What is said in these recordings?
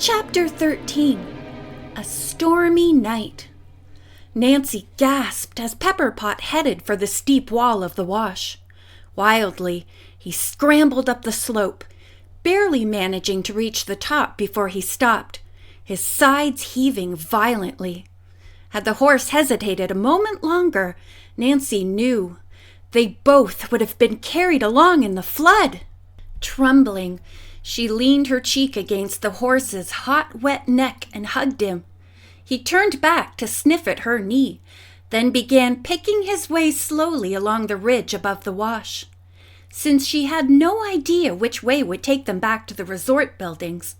Chapter 13. A Stormy Night. Nancy gasped as Pepperpot headed for the steep wall of the wash. Wildly, he scrambled up the slope, barely managing to reach the top before he stopped, his sides heaving violently. Had the horse hesitated a moment longer, Nancy knew they both would have been carried along in the flood. Trembling, she leaned her cheek against the horse's hot, wet neck and hugged him. He turned back to sniff at her knee, then began picking his way slowly along the ridge above the wash. Since she had no idea which way would take them back to the resort buildings,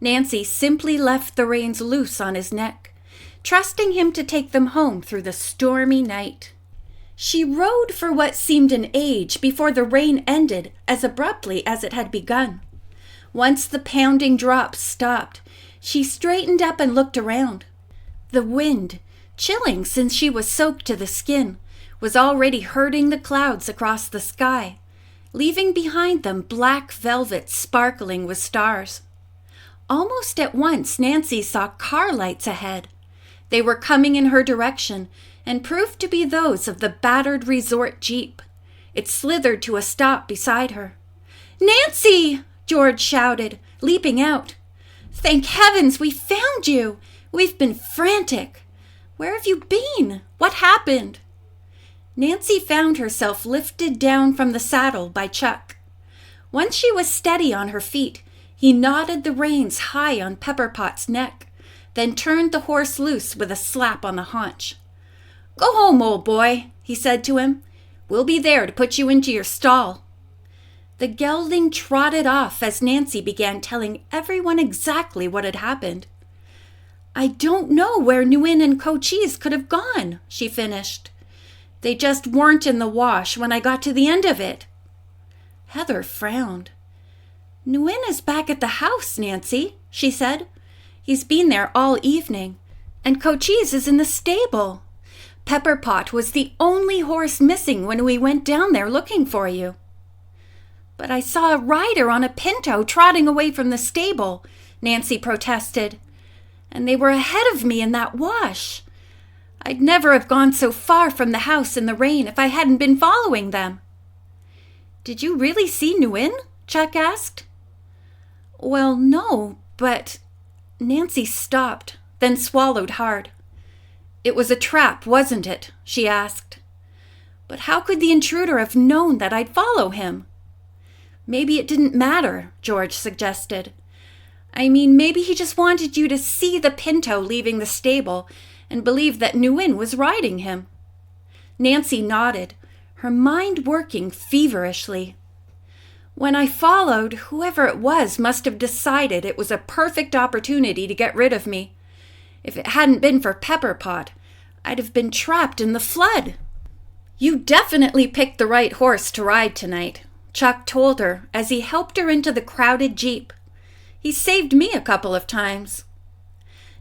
Nancy simply left the reins loose on his neck, trusting him to take them home through the stormy night. She rode for what seemed an age before the rain ended as abruptly as it had begun. Once the pounding drops stopped, she straightened up and looked around. The wind, chilling since she was soaked to the skin, was already herding the clouds across the sky, leaving behind them black velvet sparkling with stars. Almost at once, Nancy saw car lights ahead. They were coming in her direction and proved to be those of the battered resort jeep. It slithered to a stop beside her. "Nancy!" George shouted, leaping out. "Thank heavens we found you! We've been frantic. Where have you been? What happened?" Nancy found herself lifted down from the saddle by Chuck. Once she was steady on her feet, he knotted the reins high on Pepperpot's neck, then turned the horse loose with a slap on the haunch. "Go home, old boy," he said to him. "We'll be there to put you into your stall." The gelding trotted off as Nancy began telling everyone exactly what had happened. "I don't know where Nguyen and Cochise could have gone," she finished. "They just weren't in the wash when I got to the end of it." Heather frowned. "Nguyen is back at the house, Nancy," she said. "He's been there all evening, and Cochise is in the stable. Pepperpot was the only horse missing when we went down there looking for you." "But I saw a rider on a pinto trotting away from the stable," Nancy protested. "And they were ahead of me in that wash. I'd never have gone so far from the house in the rain if I hadn't been following them." "Did you really see Nguyen?" Chuck asked. "Well, no, but—" Nancy stopped, then swallowed hard. "It was a trap, wasn't it?" she asked. "But how could the intruder have known that I'd follow him?" "Maybe it didn't matter," George suggested. "I mean, maybe he just wanted you to see the pinto leaving the stable and believe that Nguyen was riding him." Nancy nodded, her mind working feverishly. "When I followed, whoever it was must have decided it was a perfect opportunity to get rid of me. If it hadn't been for Pepperpot, I'd have been trapped in the flood." "You definitely picked the right horse to ride tonight," Chuck told her as he helped her into the crowded jeep. "He saved me a couple of times."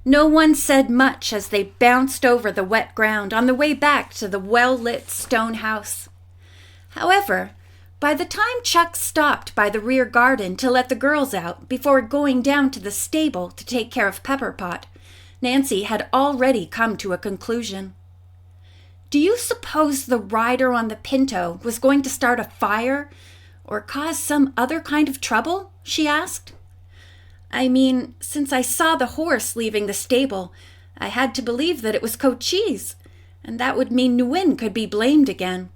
No one said much as they bounced over the wet ground on the way back to the well-lit stone house. However, by the time Chuck stopped by the rear garden to let the girls out before going down to the stable to take care of Pepperpot, Nancy had already come to a conclusion. "Do you suppose the rider on the pinto was going to start a fire or cause some other kind of trouble?" she asked. "I mean, since I saw the horse leaving the stable, I had to believe that it was Cochise, and that would mean Nguyen could be blamed again."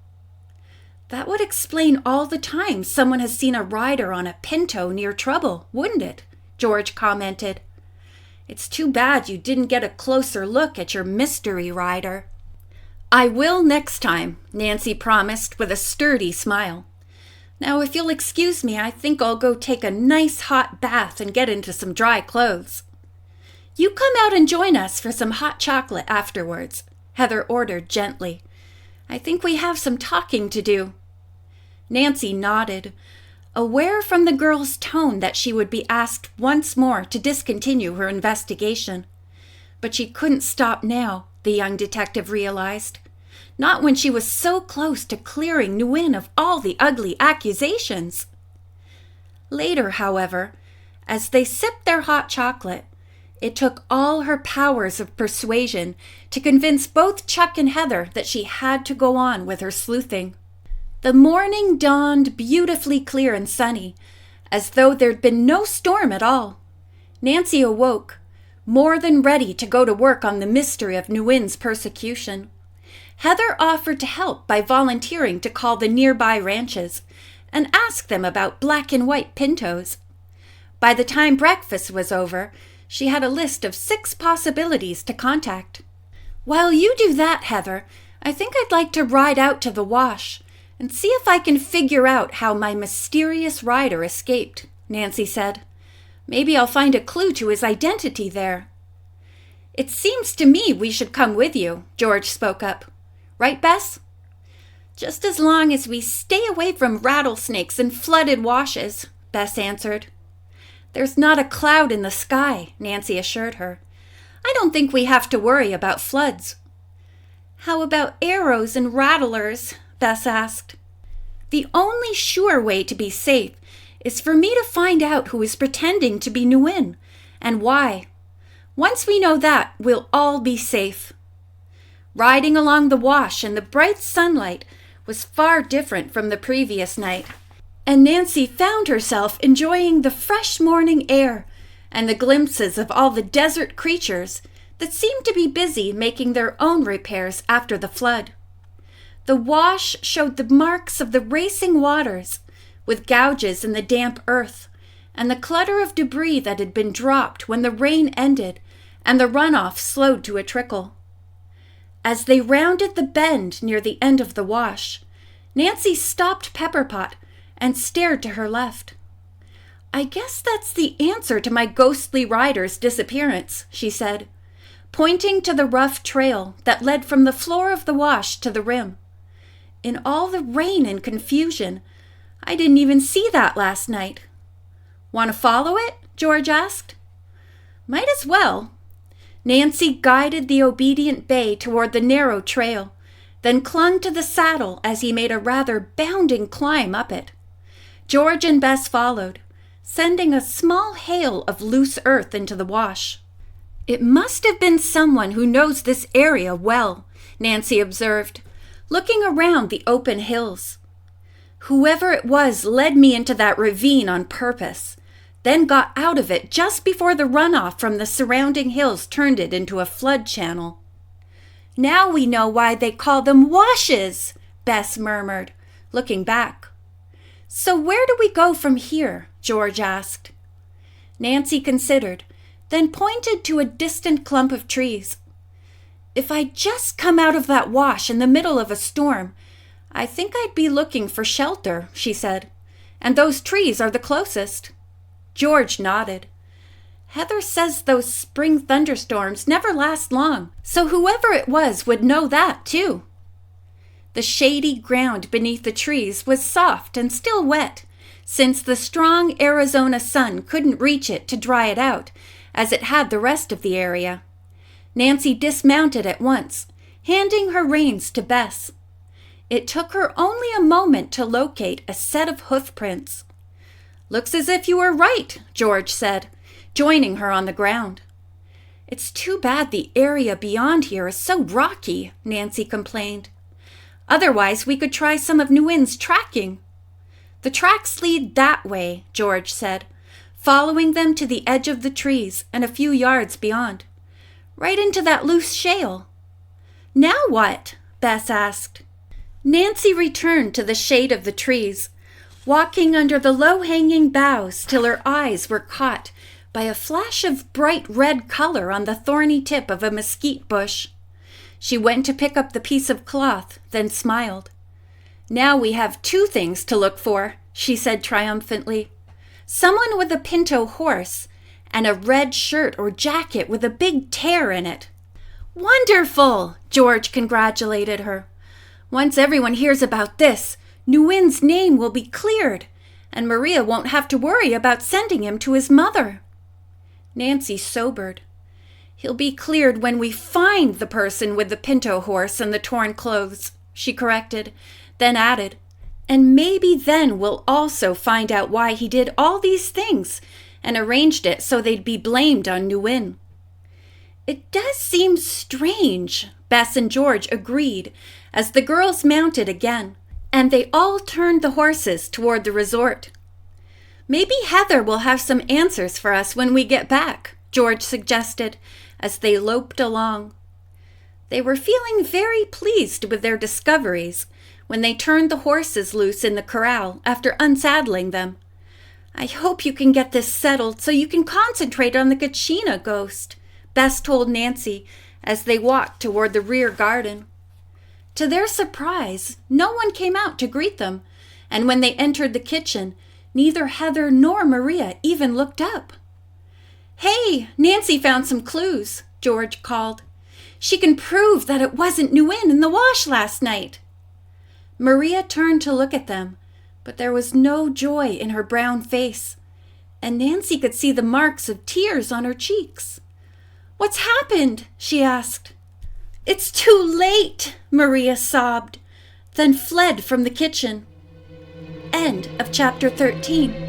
"That would explain all the times someone has seen a rider on a pinto near trouble, wouldn't it?" George commented. "It's too bad you didn't get a closer look at your mystery rider." "I will next time," Nancy promised with a sturdy smile. "Now, if you'll excuse me, I think I'll go take a nice hot bath and get into some dry clothes." "You come out and join us for some hot chocolate afterwards," Heather ordered gently. "I think we have some talking to do." Nancy nodded, aware from the girl's tone that she would be asked once more to discontinue her investigation. But she couldn't stop now, the young detective realized. Not when she was so close to clearing Nguyen of all the ugly accusations. Later, however, as they sipped their hot chocolate, It took all her powers of persuasion to convince both Chuck and Heather that she had to go on with her sleuthing. The morning dawned beautifully clear and sunny, as though there'd been no storm at all. Nancy awoke, more than ready to go to work on the mystery of Nguyen's persecution. Heather offered to help by volunteering to call the nearby ranches and ask them about black and white pintos. By the time breakfast was over, she had a list of 6 possibilities to contact. "While you do that, Heather, I think I'd like to ride out to the wash and see if I can figure out how my mysterious rider escaped," Nancy said. "Maybe I'll find a clue to his identity there." "It seems to me we should come with you," George spoke up. "Right, Bess?" "Just as long as we stay away from rattlesnakes and flooded washes," Bess answered. "There's not a cloud in the sky," Nancy assured her. "I don't think we have to worry about floods." "How about arrows and rattlers?" Bess asked. "The only sure way to be safe is for me to find out who is pretending to be Nguyen and why. Once we know that, we'll all be safe." Riding along the wash in the bright sunlight was far different from the previous night, and Nancy found herself enjoying the fresh morning air and the glimpses of all the desert creatures that seemed to be busy making their own repairs after the flood. The wash showed the marks of the racing waters, with gouges in the damp earth, and the clutter of debris that had been dropped when the rain ended and the runoff slowed to a trickle. As they rounded the bend near the end of the wash, Nancy stopped Pepperpot and stared to her left. "I guess that's the answer to my ghostly rider's disappearance," she said, pointing to the rough trail that led from the floor of the wash to the rim. "In all the rain and confusion, I didn't even see that last night." "Want to follow it?" George asked. "Might as well." Nancy guided the obedient bay toward the narrow trail, then clung to the saddle as he made a rather bounding climb up it. George and Bess followed, sending a small hail of loose earth into the wash. "It must have been someone who knows this area well," Nancy observed, looking around the open hills. "Whoever it was led me into that ravine on purpose, then got out of it just before the runoff from the surrounding hills turned it into a flood channel." "Now we know why they call them washes," Bess murmured, looking back. "So where do we go from here?" George asked. Nancy considered, then pointed to a distant clump of trees. "If I'd just come out of that wash in the middle of a storm, I think I'd be looking for shelter," she said, "and those trees are the closest." George nodded. "Heather says those spring thunderstorms never last long, so whoever it was would know that, too." The shady ground beneath the trees was soft and still wet, since the strong Arizona sun couldn't reach it to dry it out, as it had the rest of the area. Nancy dismounted at once, handing her reins to Bess. It took her only a moment to locate a set of hoof prints. "Looks as if you were right," George said, joining her on the ground. "It's too bad the area beyond here is so rocky," Nancy complained. "Otherwise, we could try some of Nguyen's tracking." "The tracks lead that way," George said, following them to the edge of the trees and a few yards beyond. "Right into that loose shale." "Now what?" Bess asked. Nancy returned to the shade of the trees, walking under the low-hanging boughs till her eyes were caught by a flash of bright red color on the thorny tip of a mesquite bush. She went to pick up the piece of cloth, then smiled. "Now we have 2 things to look for," she said triumphantly. "Someone with a pinto horse, and a red shirt or jacket with a big tear in it." "Wonderful!" George congratulated her. "Once everyone hears about this, Nguyen's name will be cleared, and Maria won't have to worry about sending him to his mother." Nancy sobered. "He'll be cleared when we find the person with the pinto horse and the torn clothes," she corrected, then added, "and maybe then we'll also find out why he did all these things and arranged it so they'd be blamed on Nguyen." "It does seem strange," Bess and George agreed as the girls mounted again, and they all turned the horses toward the resort. "Maybe Heather will have some answers for us when we get back," George suggested as they loped along. They were feeling very pleased with their discoveries when they turned the horses loose in the corral after unsaddling them. "I hope you can get this settled so you can concentrate on the Kachina ghost," Bess told Nancy as they walked toward the rear garden. To their surprise, no one came out to greet them, and when they entered the kitchen, neither Heather nor Maria even looked up. "Hey, Nancy found some clues," George called. "She can prove that it wasn't Nguyen in the wash last night." Maria turned to look at them, but there was no joy in her brown face, and Nancy could see the marks of tears on her cheeks. "What's happened?" she asked. "It's too late," Maria sobbed, then fled from the kitchen. End of chapter 13.